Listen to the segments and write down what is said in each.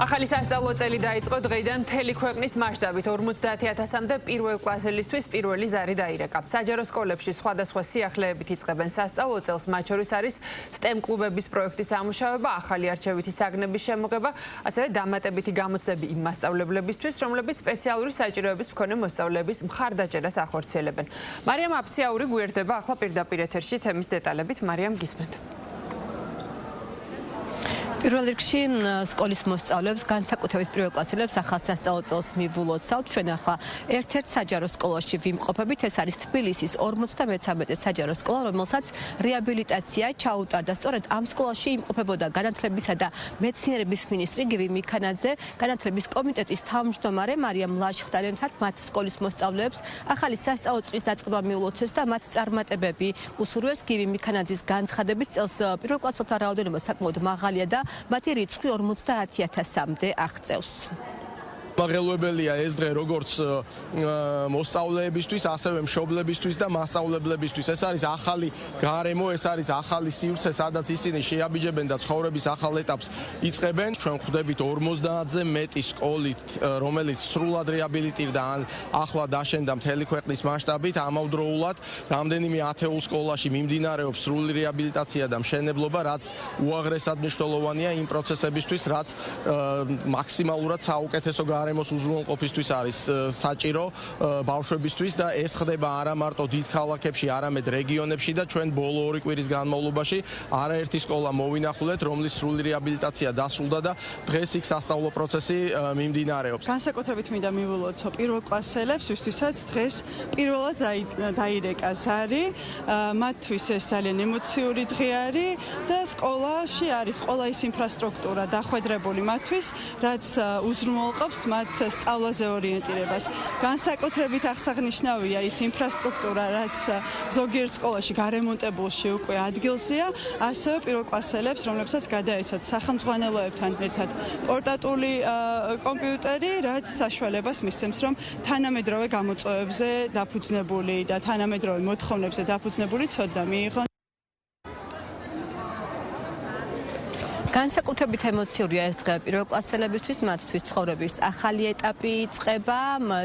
ახალი სასწავლო წელი დაიწყო დღეიდან მთელი ქვეყნის მასშტაბით 50,000-მდე პირველ კლასელისთვის პირველი ზარი დაირეკა. საჯარო სკოლებში სხვადასხვა სიახლეებით იწყებენ სასწავლო წელს, მათ შორის არის STEM კლუბების პროექტის ამუშავება, ახალი არჩევითი საგნების შემოღება, ასევე დამატებითი გამოცდები იმ მასწავლებლებისთვის, რომლებიც სპეციალური საჭიროების მქონე მოსწავლეების მხარდაჭერას ახორციელებენ. მარიამ აფციაური გვერდება ახლა პირდაპირ ეთერში თემის დეტალებით. მარიამ, გისმენთ. პირველ რიგში სკოლის მოსწავლეებს, განსაკუთრებით პირველ კლასელებს ახალ სასწავლო წელს მივულოცავთ. ჩვენ ახლა ერთ-ერთ საჯარო სკოლაში ვიმყოფებით. ეს არის თბილისის 53 საჯარო სკოლა, რომელსაც რეაბილიტაცია ჩაუტარდა. სწორედ ამ სკოლაში იმყოფებოდა განათლებისა და მეცნიერების მინისტრი გივი მიქანაძე, განათლების კომიტეტის თავმჯდომარე მარიამ ლაშხტარენთან მათ სკოლის მოსწავლეებს ახალი სასწავლო წლის დაწყება მიულოცეს და მათ წარმატებები უსურვეს. გივი მიქანაძის განცხადებით, წელს პირველ კლასელთა რაოდენობა საკმაოდ მაღალია და მათი რიცხვი 50,000-მდე აღწევს. მაღელვებელია ეს დღე როგორც მოსწავლეებისთვის, ასევე მშობლებისთვის და მასწავლებლებისთვის. ეს არის ახალი გარემო, ეს არის ახალი სივრცე, სადაც ისინი შეაბიჯებენ და ცხოვრების ახალ ეტაპს იწყებენ. ჩვენ ხვდებით 50-ზე მეტი სკოლით, რომელიც სრულად რეაბილიტირდა ან ახლა დაშენდა მთელი ქვეყნის მასშტაბით. ამავდროულად რამდენიმე ათეულ სკოლაში მიმდინარეობს სრული რეაბილიტაცია და მშენებლობა, რაც უაღრესად მნიშვნელოვანია იმ პროცესებისთვის, რაც მაქსიმალურად საუკეთესო გარემოს უზრუნველყოფისთვის არის საჭირო ბავშვებისთვის და ეს ხდება არა მარტო დიდ ქალაქებში, არამედ რეგიონებში და ჩვენ ბოლო 2 კვირის განმავლობაში არაერთი სკოლა მოვინახულეთ, რომლის სრული რეაბილიტაცია დასრულდა და დღეს იქ სასწავლო პროცესი მიმდინარეობს. განსაკუთრებით მინდა მივულოცო პირველ კლასელებს, ვისთვისაც დღეს პირველად დაირეკა ზარი, მათთვის ეს ძალიან ემოციური დღე არის და სკოლაში არის ყველა ის ინფრასტრუქტურა დახვედრებული მათთვის, რაც უზრუნველყოფს მათ სწავლაზე ორიენტირებას. განსაკუთრებით აღსანიშნავია ის ინფრასტრუქტურა, რაც ზოგიერთ სკოლაში გარემონტებულში უკვე ადგილზეა, ასევე პირველ კლასელებს, რომლებსაც გადაეცათ სახელმძღვანელოებთან ერთად პორტატული კომპიუტერი, რაც საშუალებას მისცემს, რომ თანამედროვე გამოწვევებზე დაფუძნებული და თანამედროვე მოთხოვნებზე დაფუძნებული ცოდნა მიიღონ. განსაკუთრებით ემოციურია ეს დღე პირველ კლასელებისთვის, მათთვის ცხოვრების ახალი ეტაპი იწყება.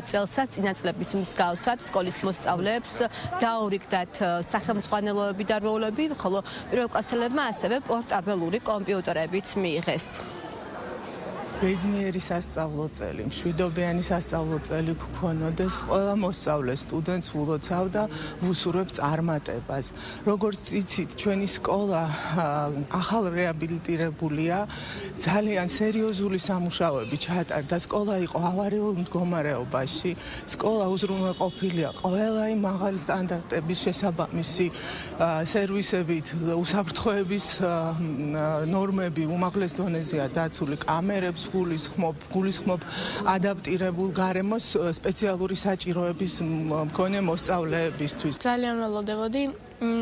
წელსაც წინა წლების მსგავსად სკოლის მოსწავლეებს დაურიგდათ სახელმძღვანელოები და როლები, ხოლო პირველ კლასელებმა ასევე პორტაბელური კომპიუტერებიც მიიღეს. ბედნიერი სასწავლო წელი, მშვიდობიანი სასწავლო წელი გქონოდეს, ყველა მოსწავლე სტუდენტს ულოცავ და ვუსურვებ წარმატებას. როგორც იცით, ჩვენი სკოლა ახალ რეაბილიტირებულია, ძალიან სერიოზული სამუშაოები ჩატარდა. სკოლა იყო ავარიულ მდგომარეობაში, სკოლა უზრუნველყოფილია ყველა იმ მაღალი სტანდარტების შესაბამისი სერვისებით, უსაფრთხოების ნორმები უმაღლეს დონეზეა დაცული, კამერებს გულისხმობ ადაპტირებულ გარემოს სპეციალური საჭიროების მქონე მოსწავლეებისთვის. ძალიან ველოდებოდი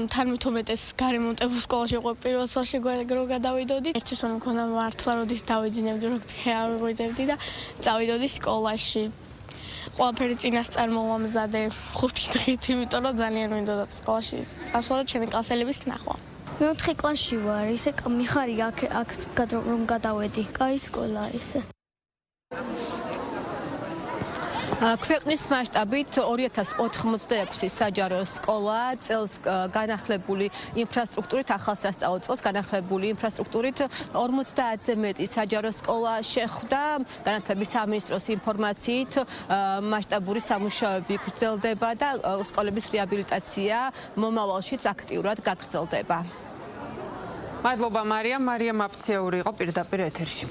თანმითუმეტეს გარემონტებულ სკოლაში იყო პირველ წელში რო გადავიდოდი. ერთი სულ მქონდა მართლა როდის დავიძინებდი, რო გავიძებდი და წავიდოდი სკოლაში. ყველაფერი წინასწარ მოვამზადე 5 დღით, იმიტომ რომ ძალიან მინდოდა სკოლაში წასვლა და ჩემი კლასელების ნახვა. მეოთხე კლასში ვარ, ისე მიხარია აქ რომ გადავედი. კაი სკოლაა ესე. ქვეყნის მასშტაბით 2086 საჯარო სკოლა წელს განახლებული ინფრასტრუქტურით, ახალ სასწავლო წელს განახლებული ინფრასტრუქტურით 50-ზე მეტი საჯარო სკოლა შეხვდა. განათლების სამინისტროს ინფორმაციით მასშტაბური სამუშაოები გრძელდება და სკოლების რეაბილიტაცია მომავალშიც აქტიურად გაგრძელდება. მადლობა მარიამ აფციაური იყო პირდაპირ ეთერში.